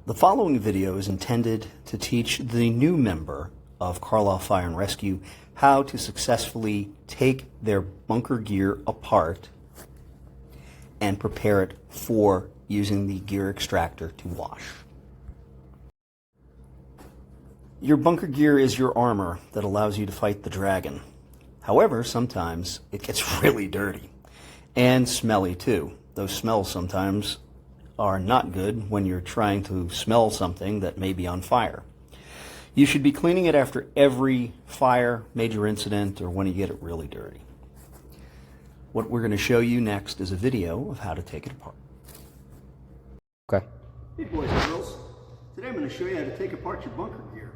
The following video is intended to teach the new member of Carlisle Fire and Rescue how to successfully take their bunker gear apart and prepare it for using the gear extractor to wash. Your bunker gear is your armor that allows you to fight the dragon. However, sometimes it gets really dirty and smelly too. Those smells sometimes are not good when you're trying to smell something that may be on fire. You should be cleaning it after every fire, major incident, or when you get it really dirty. What we're going to show you next is a video of how to take it apart. Okay. Hey boys and girls, today I'm going to show you how to take apart your bunker gear.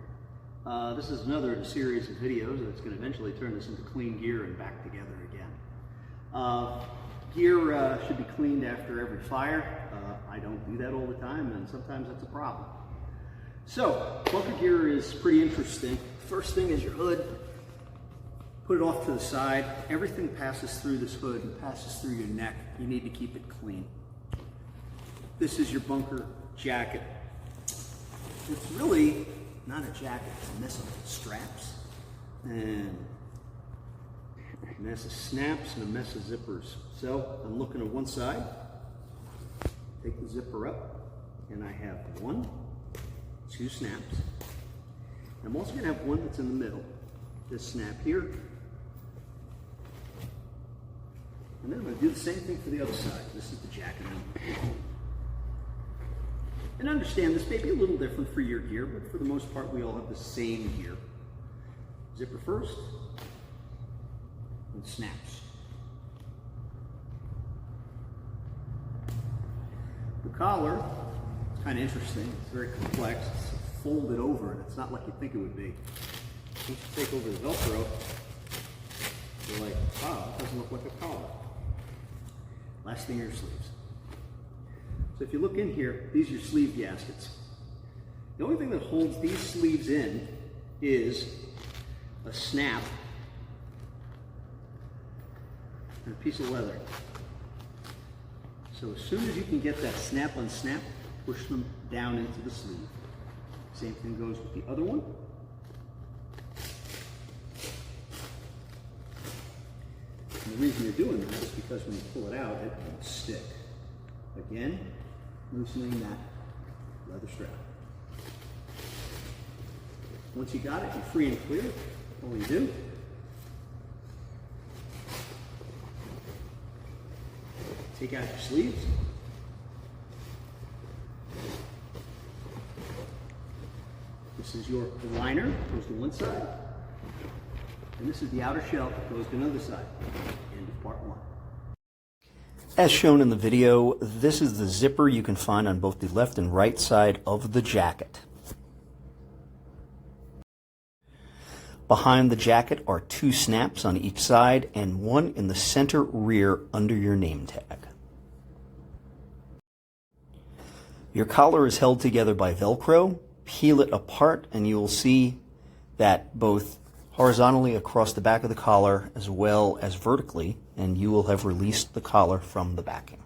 This is another in a series of videos that's going to eventually turn this into clean gear and back together again. Gear should be cleaned after every fire. I don't do that all the time, and sometimes that's a problem. So, bunker gear is pretty interesting. First thing is your hood. Put it off to the side. Everything passes through this hood and passes through your neck. You need to keep it clean. This is your bunker jacket. It's really not a jacket, it's a mess of straps and a mess of snaps and a mess of zippers. So I'm looking at one side, take the zipper up, and I have 1, 2 snaps. I'm also going to have one that's in the middle, this snap here. And then I'm going to do the same thing for the other side. This is the jacket. And understand this may be a little different for your gear, but for the most part we all have the same gear. Zipper first, and snaps. The collar, it's kind of interesting, it's very complex, it's folded over and it's not like you think it would be. Once you take over the Velcro, you're like, wow, that doesn't look like a collar. Last thing are your sleeves. So if you look in here, these are your sleeve gaskets. The only thing that holds these sleeves in is a snap and a piece of leather. So as soon as you can get that snap on snap, push them down into the sleeve. Same thing goes with the other one. And the reason you're doing that is because when you pull it out, it won't stick. Again, loosening that leather strap. Once you got it, you're free and clear. All you do, take out your sleeves. This is your liner, goes to one side. And this is the outer shell, goes to another side. End of part 1. As shown in the video, this is the zipper you can find on both the left and right side of the jacket. Behind the jacket are 2 snaps on each side and 1 in the center rear under your name tag. Your collar is held together by Velcro. Peel it apart and you will see that both horizontally across the back of the collar as well as vertically, and you will have released the collar from the backing.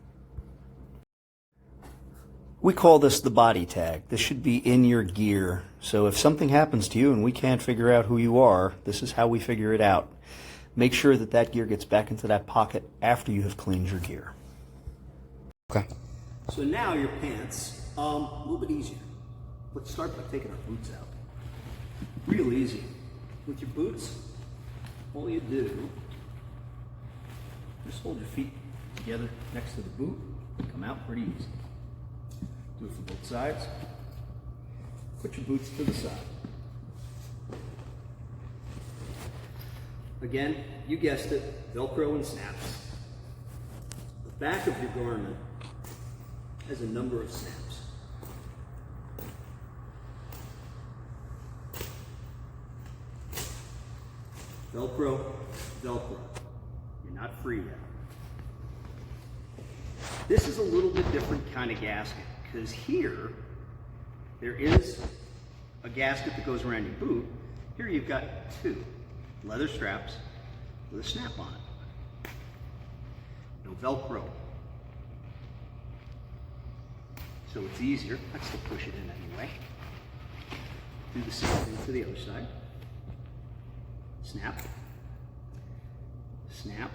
We call this the body tag. This should be in your gear, so if something happens to you and we can't figure out who you are, this is how we figure it out. Make sure that that gear gets back into that pocket after you have cleaned your gear. Okay. So now your pants, a little bit easier. Let's start by taking our boots out. Real easy. With your boots, all you do, just hold your feet together next to the boot, come out pretty easy. Do it for both sides. Put your boots to the side. Again, you guessed it, Velcro and snaps. The back of your garment has a number of snaps. Velcro, Velcro. You're not free yet. This is a little bit different kind of gasket because here there is a gasket that goes around your boot. Here you've got 2 leather straps with a snap on it. No Velcro. so it's easier. I still push it in anyway. Do the same thing to the other side. Snap. Snap.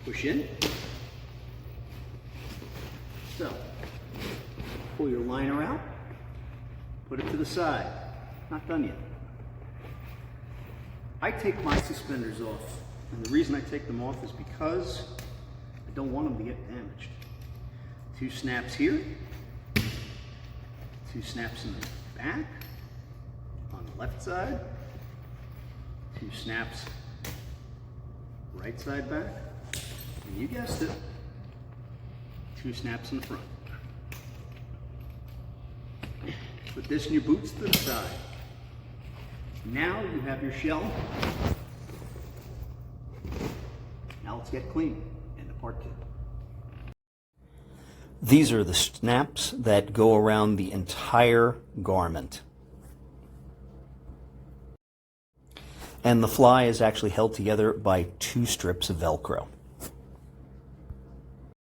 Push in. So, pull your liner out, put it to the side. Not done yet. I take my suspenders off, and the reason I take them off is because I don't want them to get damaged. 2 snaps here, 2 snaps in the back, on the left side, 2 snaps right side back, and you guessed it, 2 snaps in the front. Put this in your boots to the side. Now you have your shell. Now let's get clean into part 2. These are the snaps that go around the entire garment. And the fly is actually held together by 2 strips of Velcro.